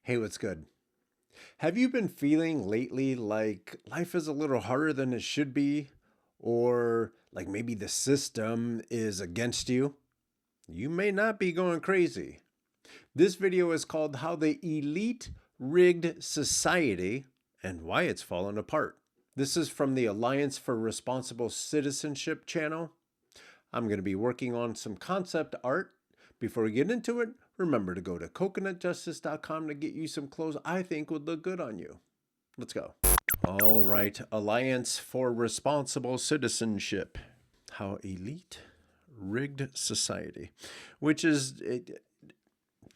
Hey, what's good? Have you been feeling lately like life is a little harder than it should be? Or like maybe the system is against you? You may not be going crazy. This video is called How the Elite Rigged Society and Why It's Fallen Apart. This is from the Alliance for Responsible Citizenship channel. I'm going to be working on some concept art. Before we get into it, remember to go to coconutjustice.com to get you some clothes I think would look good on you. Let's go. All right, Alliance for Responsible Citizenship. How Elite Rigged Society, which is,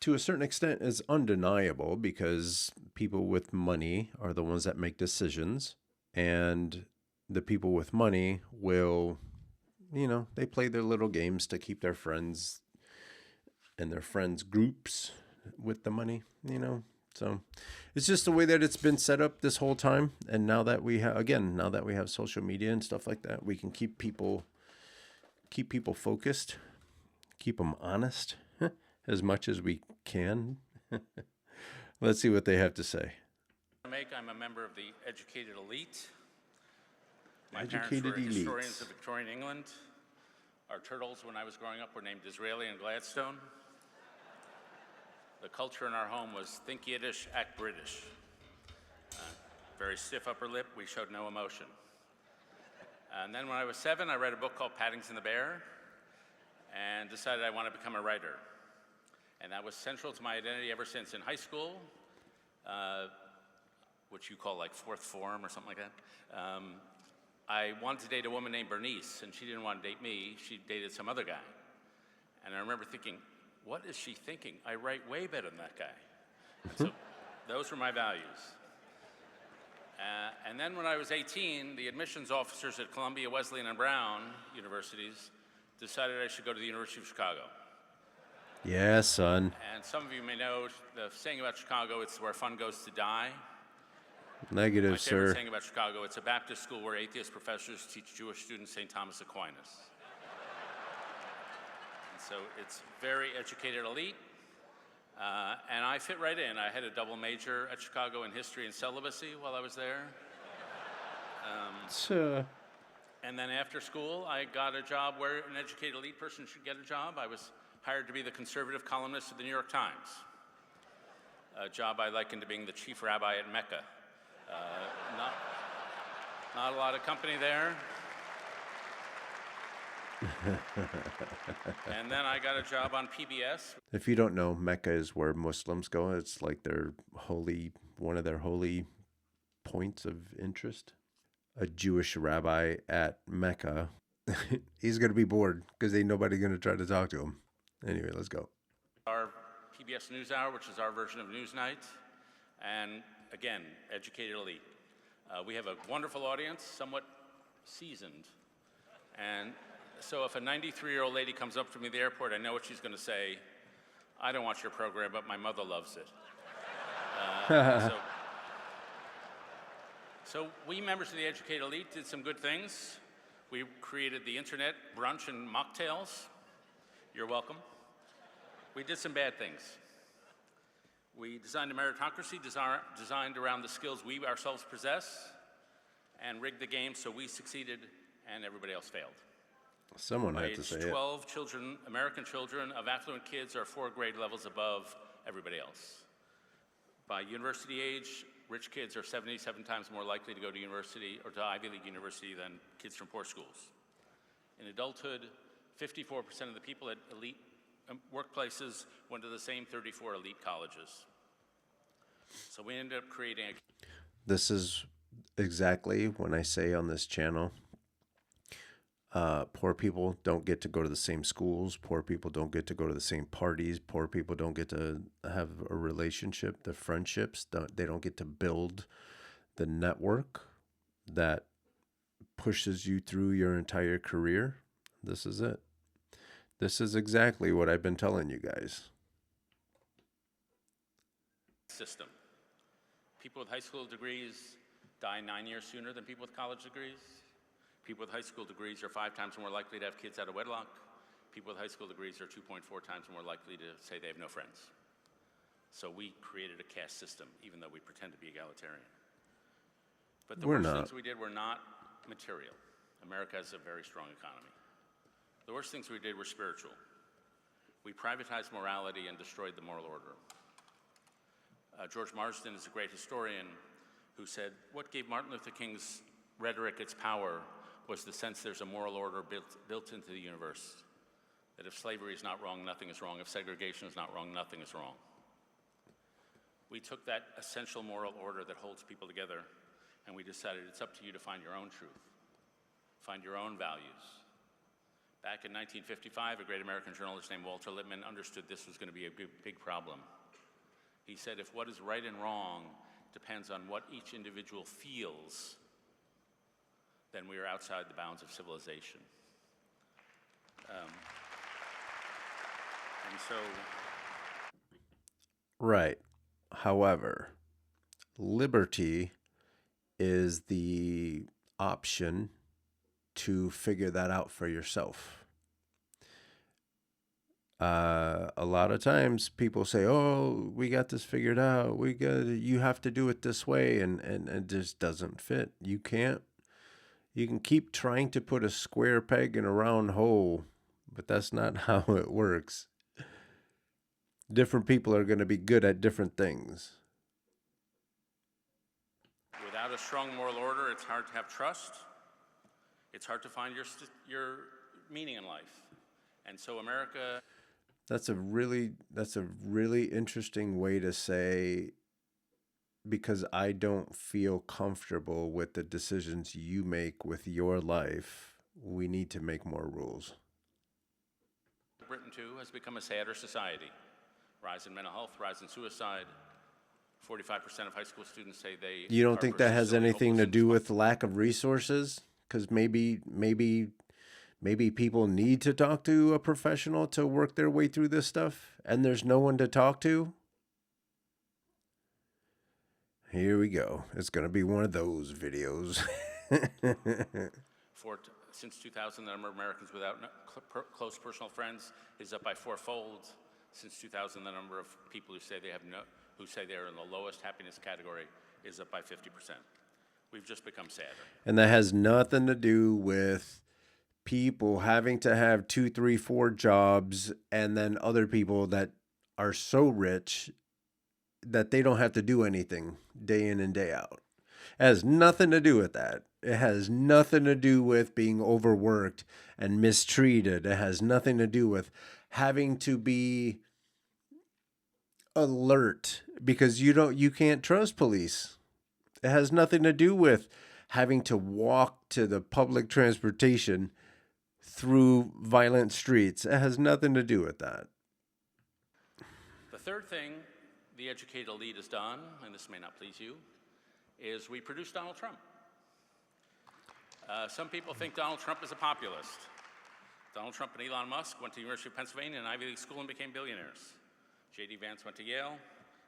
to a certain extent, is undeniable because people with money are the ones that make decisions, and the people with money will, they play their little games to keep their friends and their friends groups with the money, So it's just the way that it's been set up this whole time. And now that we have, again, now that we have social media and stuff like that, we can keep people focused, keep them honest as much as we can. Let's see what they have to say. I'm a member of the educated elite. My Educated parents were elites. historians of Victorian England. Our turtles, when I was growing up, were named Disraeli and Gladstone. The culture in our home was think Yiddish, act British. Very stiff upper lip, we showed no emotion. And then when I was 7, I read a book called Paddington the Bear and decided I want to become a writer. And that was central to my identity ever since. In high school, which you call like fourth form or something like that, I wanted to date a woman named Bernice, and she didn't want to date me. She dated some other guy. And I remember thinking, what is she thinking? I write way better than that guy. So those were my values. And then when I was 18, the admissions officers at Columbia, Wesleyan, and Brown universities decided I should go to the University of Chicago. Yeah, son. And some of you may know the saying about Chicago, it's where fun goes to die. Negative, My favorite sir. saying about Chicago, it's a Baptist school where atheist professors teach Jewish students St. Thomas Aquinas. And so it's very educated elite. And I fit right in. I had a double major at Chicago in history and celibacy while I was there. And then after school, I got a job where an educated elite person should get a job. I was hired to be the conservative columnist of the New York Times, a job I likened to being the chief rabbi at Mecca. Not a lot of company there. And then I got a job on PBS. If you don't know, Mecca is where Muslims go. It's like one of their holy points of interest. A Jewish rabbi at Mecca, he's going to be bored because ain't nobody going to try to talk to him. Anyway, let's go. Our PBS NewsHour, which is our version of Newsnight. And again, educated elite. We have a wonderful audience, somewhat seasoned. And so if a 93-year-old lady comes up to me at the airport, I know what she's going to say. I don't watch your program, but my mother loves it. So we members of the educated elite did some good things. We created the internet brunch and mocktails. You're welcome. We did some bad things. We designed a meritocracy designed around the skills we ourselves possess and rigged the game so we succeeded and everybody else failed. Someone By had to age say 12 children, American children of affluent kids are 4 grade levels above everybody else. By university age, rich kids are 77 times more likely to go to university or to Ivy League university than kids from poor schools. In adulthood, 54% of the people at elite workplaces went to the same 34 elite colleges. So we ended up creating This is exactly when I say on this channel, poor people don't get to go to the same schools. Poor people don't get to go to the same parties. Poor people don't get to have a relationship, the friendships. They don't get to build the network that pushes you through your entire career. This is it. This is exactly what I've been telling you guys. system. People with high school degrees die 9 years sooner than people with college degrees. People with high school degrees are 5 times more likely to have kids out of wedlock. People with high school degrees are 2.4 times more likely to say they have no friends. So we created a caste system, even though we pretend to be egalitarian. But the We're worst not. things we did were not material. America has a very strong economy. The worst things we did were spiritual. We privatized morality and destroyed the moral order. George Marsden is a great historian who said, what gave Martin Luther King's rhetoric its power was the sense there's a moral order built into the universe. That if slavery is not wrong, nothing is wrong. If segregation is not wrong, nothing is wrong. We took that essential moral order that holds people together, and we decided it's up to you to find your own truth, find your own values. Back in 1955, a great American journalist named Walter Lippmann understood this was going to be a big problem. He said, if what is right and wrong depends on what each individual feels, then we are outside the bounds of civilization. And so... Right. However, liberty is the option to figure that out for yourself. A lot of times people say, oh, we got this figured out. You have to do it this way. And it just doesn't fit. You can keep trying to put a square peg in a round hole, but that's not how it works. Different people are going to be good at different things. Without a strong moral order, it's hard to have trust. It's hard to find your meaning in life. And so America... That's a really interesting way to say, because I don't feel comfortable with the decisions you make with your life, we need to make more rules. Britain, too, has become a sadder society. Rise in mental health, rise in suicide. 45% of high school students say they... You don't think that has anything to do with lack of resources? Because maybe people need to talk to a professional to work their way through this stuff, and there's no one to talk to? Here we go. It's going to be one of those videos. Since 2000, the number of Americans without close personal friends is up by fourfold. Since 2000, the number of people who say they're in the lowest happiness category is up by 50%. We've just become sadder. And that has nothing to do with people having to have 2, 3, 4 jobs, and then other people that are so rich that they don't have to do anything day in and day out. It has nothing to do with that. It has nothing to do with being overworked and mistreated. It has nothing to do with having to be alert because you can't trust police. It has nothing to do with having to walk to the public transportation through violent streets. It has nothing to do with that. The third thing the educated elite has done, and this may not please you, is we produced Donald Trump. Some people think Donald Trump is a populist. Donald Trump and Elon Musk went to the University of Pennsylvania and Ivy League school and became billionaires. J.D. Vance went to Yale.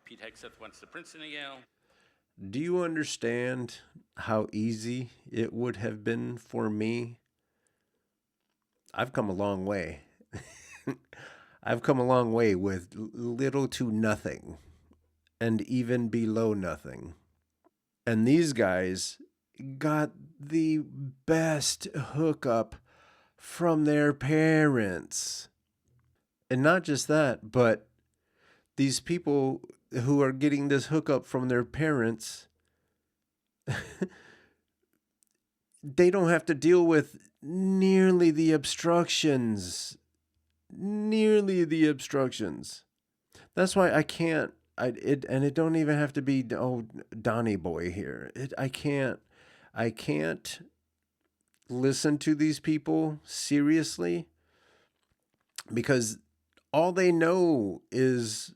Pete Hegseth went to Princeton and Yale. Do you understand how easy it would have been for me? I've come a long way. I've come a long way with little to nothing and even below nothing. And these guys got the best hookup from their parents. And not just that, but these people who are getting this hookup from their parents, they don't have to deal with nearly the obstructions. That's why I can't. It don't even have to be Donnie boy here. I can't listen to these people seriously because all they know is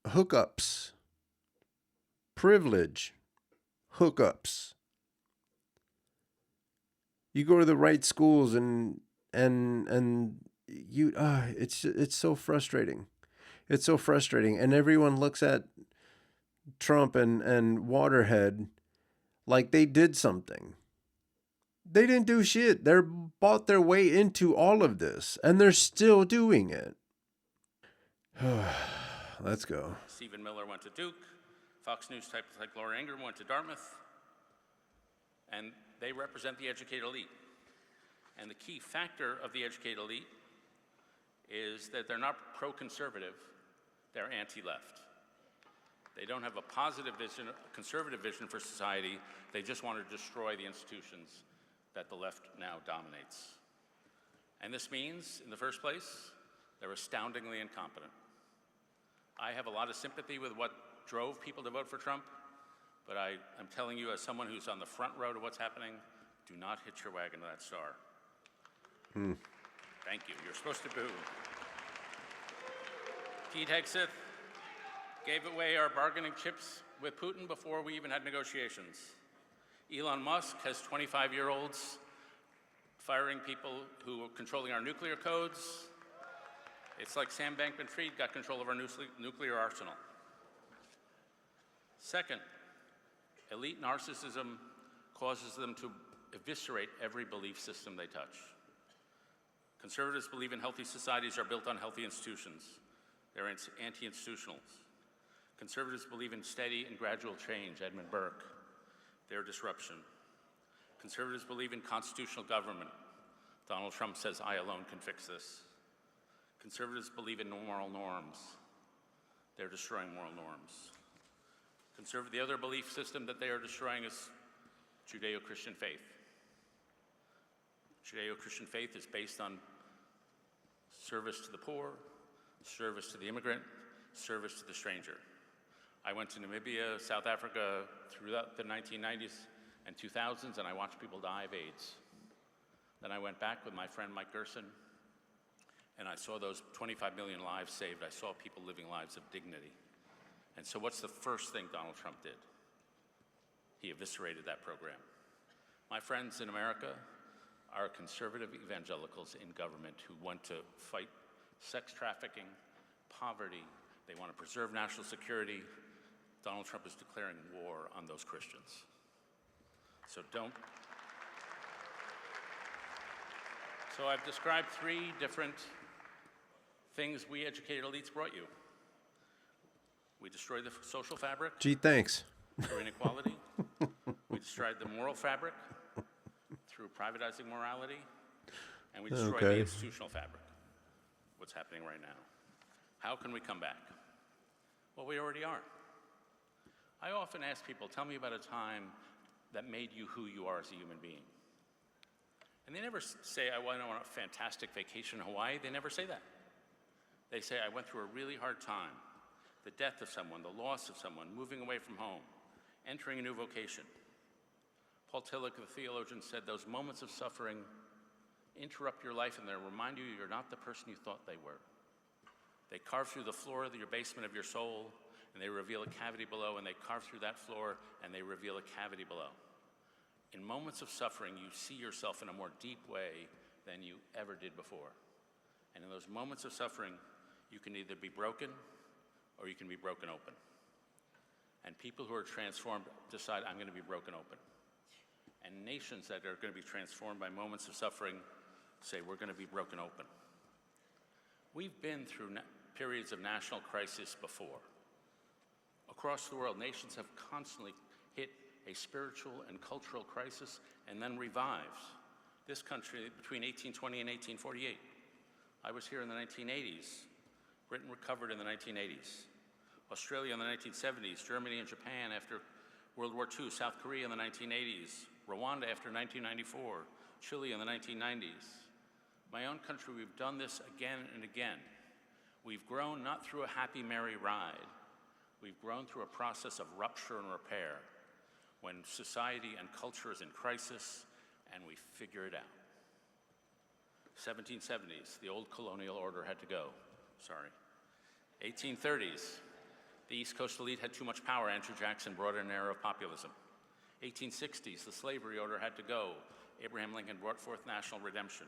hookups, privilege, hookups. You go to the right schools and you it's so frustrating. It's so frustrating. And everyone looks at Trump and Waterhead like they did something. They didn't do shit. They're bought their way into all of this, and they're still doing it. Let's go. Stephen Miller went to Duke. Fox News types like Laura Ingraham went to Dartmouth. And they represent the educated elite. And the key factor of the educated elite is that they're not pro-conservative, they're anti-left. They don't have a positive vision, a conservative vision for society. They just want to destroy the institutions that the left now dominates. And this means, in the first place, they're astoundingly incompetent. I have a lot of sympathy with what drove people to vote for Trump, but I'm telling you, as someone who's on the front row to what's happening, do not hitch your wagon to that star. Thank you. You're supposed to boo. Pete Hegseth gave away our bargaining chips with Putin before we even had negotiations. Elon Musk has 25-year-olds firing people who are controlling our nuclear codes. It's like Sam Bankman-Fried got control of our nuclear arsenal. Second, elite narcissism causes them to eviscerate every belief system they touch. Conservatives believe in healthy societies are built on healthy institutions. They're anti-institutionals. Conservatives believe in steady and gradual change, Edmund Burke. They're disruption. Conservatives believe in constitutional government. Donald Trump says, I alone can fix this. Conservatives believe in moral norms. They're destroying moral norms. The other belief system that they are destroying is Judeo-Christian faith. Judeo-Christian faith is based on service to the poor, service to the immigrant, service to the stranger. I went to Namibia, South Africa throughout the 1990s and 2000s, and I watched people die of AIDS. Then I went back with my friend Mike Gerson, and I saw those 25 million lives saved. I saw people living lives of dignity. And so what's the first thing Donald Trump did? He eviscerated that program. My friends in America are conservative evangelicals in government who want to fight sex trafficking, poverty. They want to preserve national security. Donald Trump is declaring war on those Christians. So I've described three different things we educated elites brought you. We destroyed the social fabric. Gee, thanks. Through inequality. We destroyed the moral fabric through privatizing morality. And we destroyed the institutional fabric, what's happening right now. How can we come back? Well, we already are. I often ask people, tell me about a time that made you who you are as a human being. And they never say, I went on a fantastic vacation in Hawaii. They never say that. They say, I went through a really hard time. The death of someone, the loss of someone, moving away from home, entering a new vocation. Paul Tillich, the theologian, said those moments of suffering interrupt your life and they remind you you're not the person you thought they were. They carve through the floor of your basement of your soul and they reveal a cavity below, and they carve through that floor and they reveal a cavity below. In moments of suffering, you see yourself in a more deep way than you ever did before. And in those moments of suffering, you can either be broken or you can be broken open. And people who are transformed decide, I'm going to be broken open. And nations that are going to be transformed by moments of suffering say, we're going to be broken open. We've been through periods of national crisis before. Across the world, nations have constantly hit a spiritual and cultural crisis and then revived. This country between 1820 and 1848. I was here in the 1980s. Britain recovered in the 1980s. Australia in the 1970s, Germany and Japan after World War II, South Korea in the 1980s, Rwanda after 1994, Chile in the 1990s. My own country, we've done this again and again. We've grown not through a happy, merry ride. We've grown through a process of rupture and repair when society and culture is in crisis and we figure it out. 1770s, the old colonial order had to go. Sorry. 1830s, the East Coast elite had too much power. Andrew Jackson brought in an era of populism. 1860s, the slavery order had to go. Abraham Lincoln brought forth national redemption.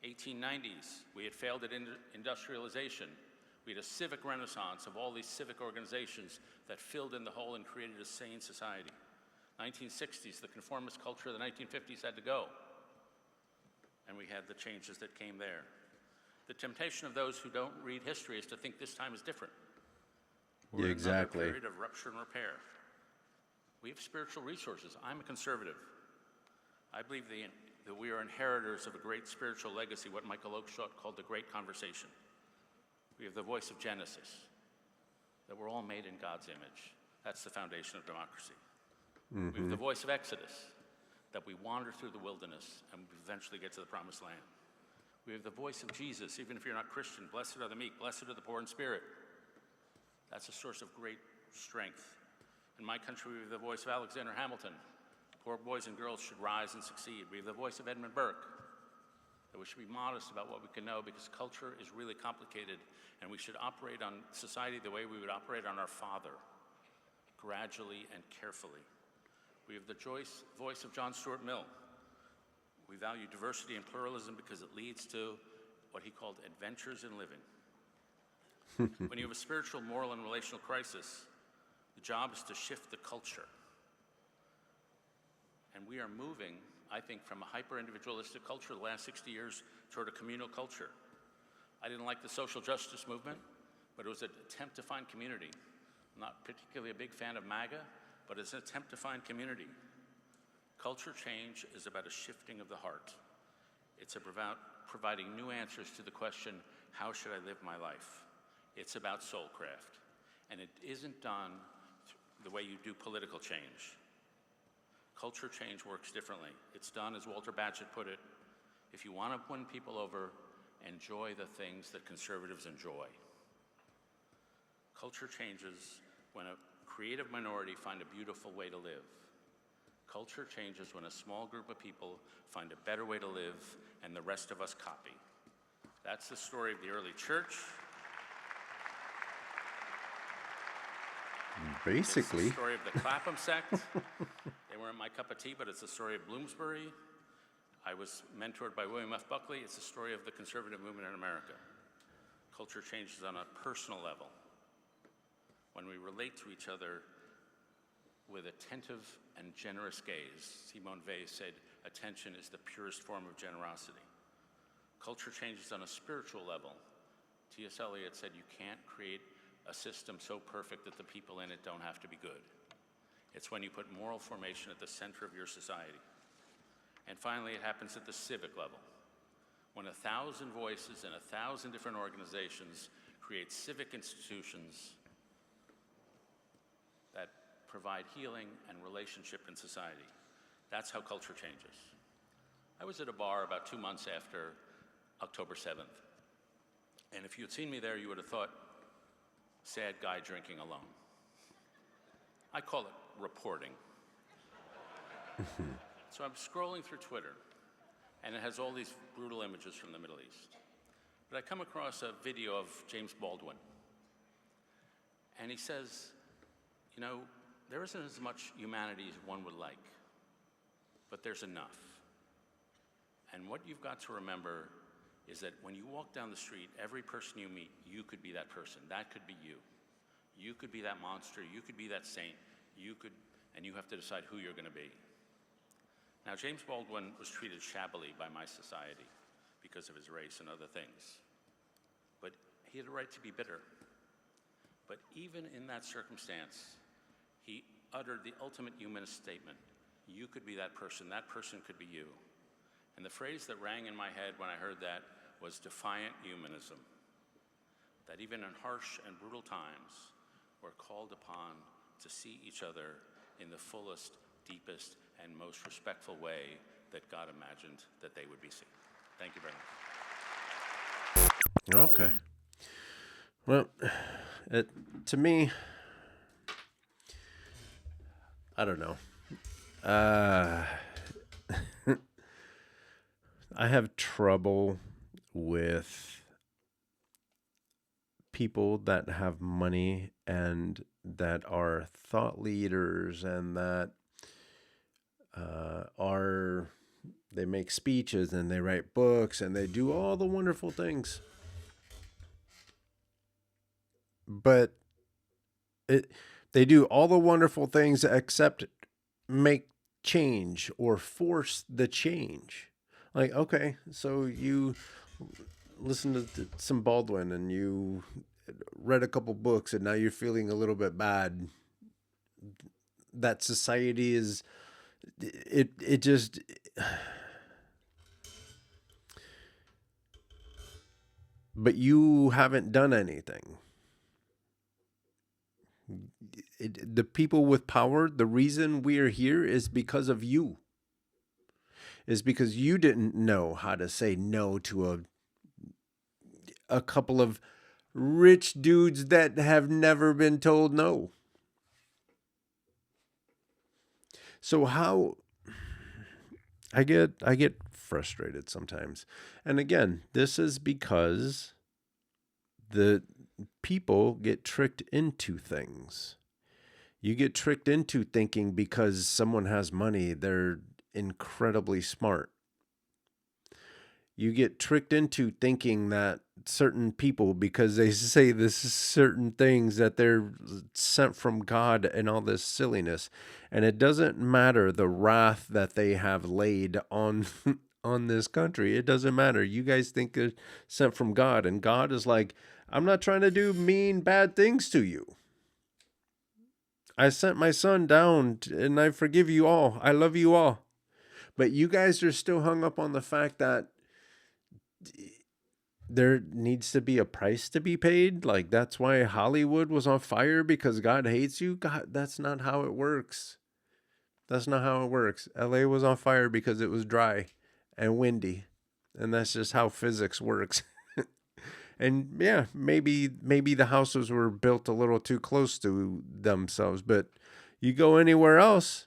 1890s, we had failed at industrialization. We had a civic renaissance of all these civic organizations that filled in the hole and created a sane society. 1960s, the conformist culture of the 1950s had to go. And we had the changes that came there. The temptation of those who don't read history is to think this time is different. We're Yeah, in another exactly. period of rupture and repair. We have spiritual resources. I'm a conservative. I believe that we are inheritors of a great spiritual legacy, what Michael Oakeshott called the Great Conversation. We have the voice of Genesis, that we're all made in God's image. That's the foundation of democracy. We have the voice of Exodus, that we wander through the wilderness and we eventually get to the promised land. We have the voice of Jesus, even if you're not Christian. Blessed are the meek, blessed are the poor in spirit. That's a source of great strength. In my country, we have the voice of Alexander Hamilton. Poor boys and girls should rise and succeed. We have the voice of Edmund Burke, that we should be modest about what we can know because culture is really complicated and we should operate on society the way we would operate on our father, gradually and carefully. We have the voice of John Stuart Mill. We value diversity and pluralism because it leads to what he called adventures in living. When you have a spiritual, moral, and relational crisis, the job is to shift the culture. And we are moving, I think, from a hyper-individualistic culture the last 60 years toward a communal culture. I didn't like the social justice movement, but it was an attempt to find community. I'm not particularly a big fan of MAGA, but it's an attempt to find community. Culture change is about a shifting of the heart. It's about providing new answers to the question, how should I live my life? It's about soulcraft. And it isn't done the way you do political change. Culture change works differently. It's done, as Walter Bagehot put it, if you want to win people over, enjoy the things that conservatives enjoy. Culture changes when a creative minority find a beautiful way to live. Culture changes when a small group of people find a better way to live and the rest of us copy. That's the story of the early church. It's the Basically. story of the Clapham sect. They weren't my cup of tea, but it's the story of Bloomsbury. I was mentored by William F. Buckley. It's the story of the conservative movement in America. Culture changes on a personal level. When we relate to each other with attentive and generous gaze. Simone Weil said, attention is the purest form of generosity. Culture changes on a spiritual level. T.S. Eliot said, you can't create a system so perfect that the people in it don't have to be good. It's when you put moral formation at the center of your society. And finally, it happens at the civic level. When 1,000 voices and 1,000 different organizations create civic institutions that provide healing and relationship in society. That's how culture changes. I was at a bar about 2 months after October 7th. And if you had seen me there, you would have thought, sad guy drinking alone. I call it reporting. So I'm scrolling through Twitter, and it has all these brutal images from the Middle East. But I come across a video of James Baldwin. And he says, you know, there isn't as much humanity as one would like, but there's enough. And what you've got to remember is that when you walk down the street, every person you meet, you could be that person. That could be you. You could be that monster. You could be that saint. And you have to decide who you're going to be. Now, James Baldwin was treated shabbily by my society because of his race and other things. But he had a right to be bitter. But even in that circumstance, he uttered the ultimate humanist statement. You could be that person could be you. And the phrase that rang in my head when I heard that was defiant humanism. That even in harsh and brutal times, we're called upon to see each other in the fullest, deepest, and most respectful way that God imagined that they would be seen. Thank you very much. Okay. Well, to me, I don't know. I have trouble with people that have money and that are thought leaders and that they make speeches and they write books and they do all the wonderful things. But they do all the wonderful things except make change or force the change. Like, okay, so you listen to some Baldwin and you read a couple books and now you're feeling a little bit bad, that society is, it just, but you haven't done anything. The people with power, the reason we are here is because of you. Is because you didn't know how to say no to a couple of rich dudes that have never been told no. So how I get frustrated sometimes. And again, this is because the people get tricked into things. You get tricked into thinking because someone has money, they're incredibly smart. You get tricked into thinking that certain people, because they say this certain things, that they're sent from God and all this silliness. And it doesn't matter the wrath that they have laid on on this country. It doesn't matter. You guys think they're sent from God, and God is like, I'm not trying to do mean, bad things to you. I sent my son down and I forgive you all. I love you all. But you guys are still hung up on the fact that there needs to be a price to be paid. Like, that's why Hollywood was on fire, because God hates you. God, that's not how it works. That's not how it works. LA was on fire because it was dry and windy. And that's just how physics works. And yeah, maybe the houses were built a little too close to themselves, but you go anywhere else,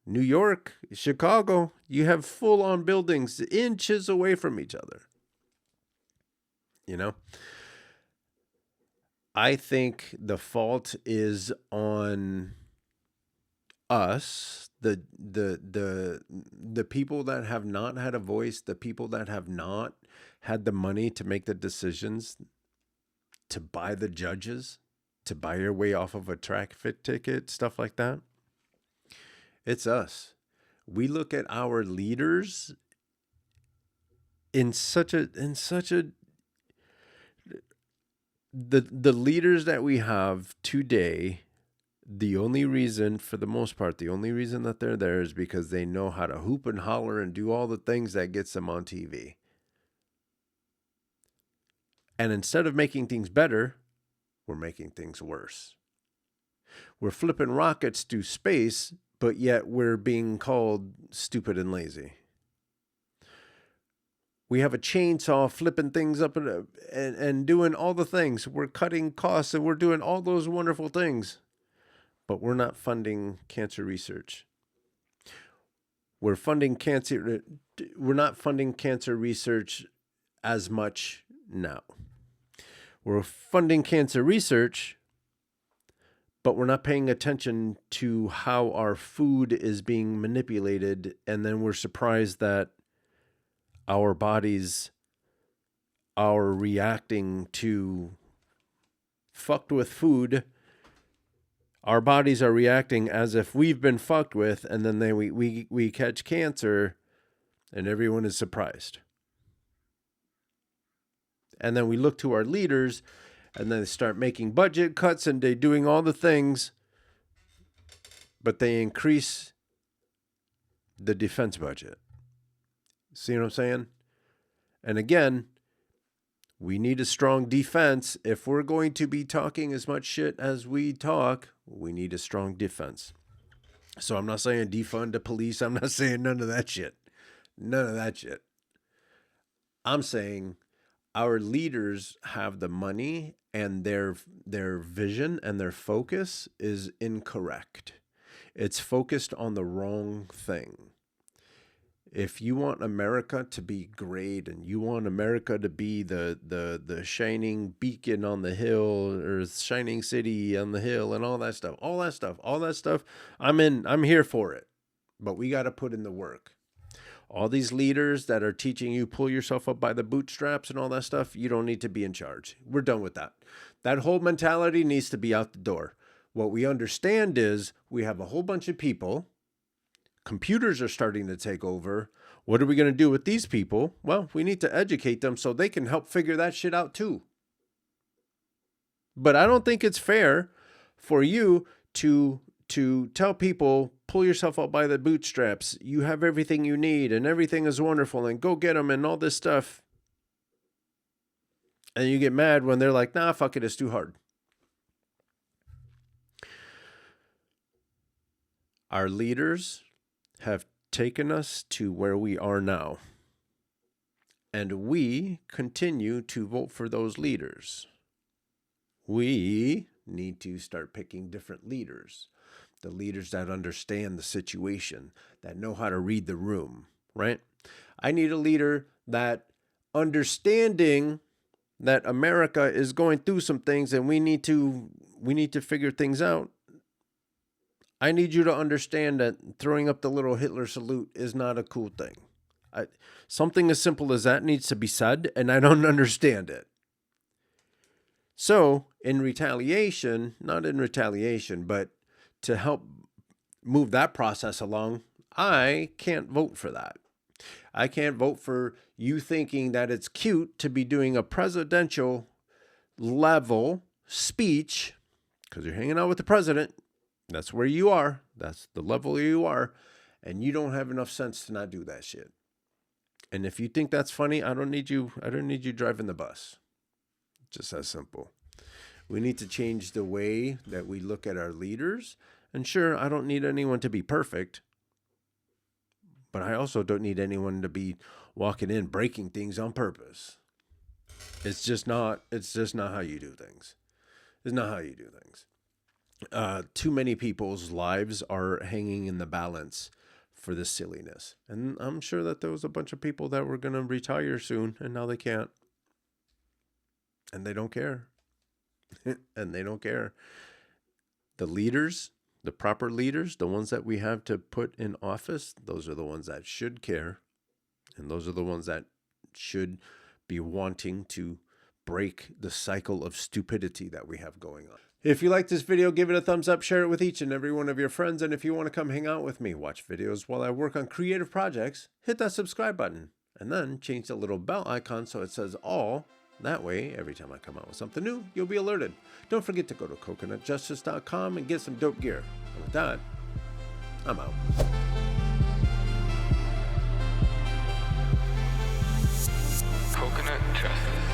New York, Chicago, you have full on buildings inches away from each other. You know, I think the fault is on us, the people that have not had a voice, the people that have not had the money to make the decisions, to buy the judges, to buy your way off of a traffic ticket, stuff like that. It's us. We look at our leaders in such a the leaders that we have today. The only reason, for the most part, the only reason that they're there is because they know how to hoop and holler and do all the things that gets them on TV. And instead of making things better, we're making things worse. We're flipping rockets through space, but yet we're being called stupid and lazy. We have a chainsaw flipping things up and doing all the things. We're cutting costs and we're doing all those wonderful things. But we're not funding cancer research. We're not funding cancer research as much now. We're funding cancer research, but we're not paying attention to how our food is being manipulated, and then we're surprised that our bodies are reacting to fucked with food. Our bodies are reacting as if we've been fucked with, and then we catch cancer, and everyone is surprised. And then we look to our leaders, and then they start making budget cuts, and they're doing all the things, but they increase the defense budget. See what I'm saying? And again, we need a strong defense. If we're going to be talking as much shit as we talk, we need a strong defense. So I'm not saying defund the police. I'm not saying none of that shit. None of that shit. I'm saying our leaders have the money, and their vision and their focus is incorrect. It's focused on the wrong thing. If you want America to be great, and you want America to be the shining beacon on the hill, or shining city on the hill, and all that stuff, I'm here for it. But we got to put in the work. All these leaders that are teaching you pull yourself up by the bootstraps and all that stuff, you don't need to be in charge. We're done with that. That whole mentality needs to be out the door. What we understand is we have a whole bunch of people. Computers are starting to take over. What are we going to do with these people? Well, we need to educate them so they can help figure that shit out too. But I don't think it's fair for you to tell people, pull yourself up by the bootstraps. You have everything you need and everything is wonderful and go get them and all this stuff. And you get mad when they're like, nah, fuck it, it's too hard. Our leaders have taken us to where we are now. And we continue to vote for those leaders. We need to start picking different leaders. The leaders that understand the situation, that know how to read the room, right? I need a leader that understanding that America is going through some things and we need to figure things out. I need you to understand that throwing up the little Hitler salute is not a cool thing. Something as simple as that needs to be said, and I don't understand it. So, in retaliation, not in retaliation, but to help move that process along, I can't vote for that. I can't vote for you thinking that it's cute to be doing a presidential level speech because you're hanging out with the president. That's where you are. That's the level you are. And you don't have enough sense to not do that shit. And if you think that's funny, I don't need you driving the bus. Just as simple. We need to change the way that we look at our leaders. And sure, I don't need anyone to be perfect. But I also don't need anyone to be walking in breaking things on purpose. It's just not how you do things. It's not how you do things. Too many people's lives are hanging in the balance for this silliness. And I'm sure that there was a bunch of people that were going to retire soon and now they can't. And they don't care. And they don't care. The leaders, the proper leaders, the ones that we have to put in office, those are the ones that should care. And those are the ones that should be wanting to break the cycle of stupidity that we have going on. If you like this video, give it a thumbs up, share it with each and every one of your friends. And if you want to come hang out with me, watch videos while I work on creative projects, hit that subscribe button and then change the little bell icon so it says all. That way, every time I come out with something new, you'll be alerted. Don't forget to go to coconutjustice.com and get some dope gear. And with that, I'm out. Coconut Justice.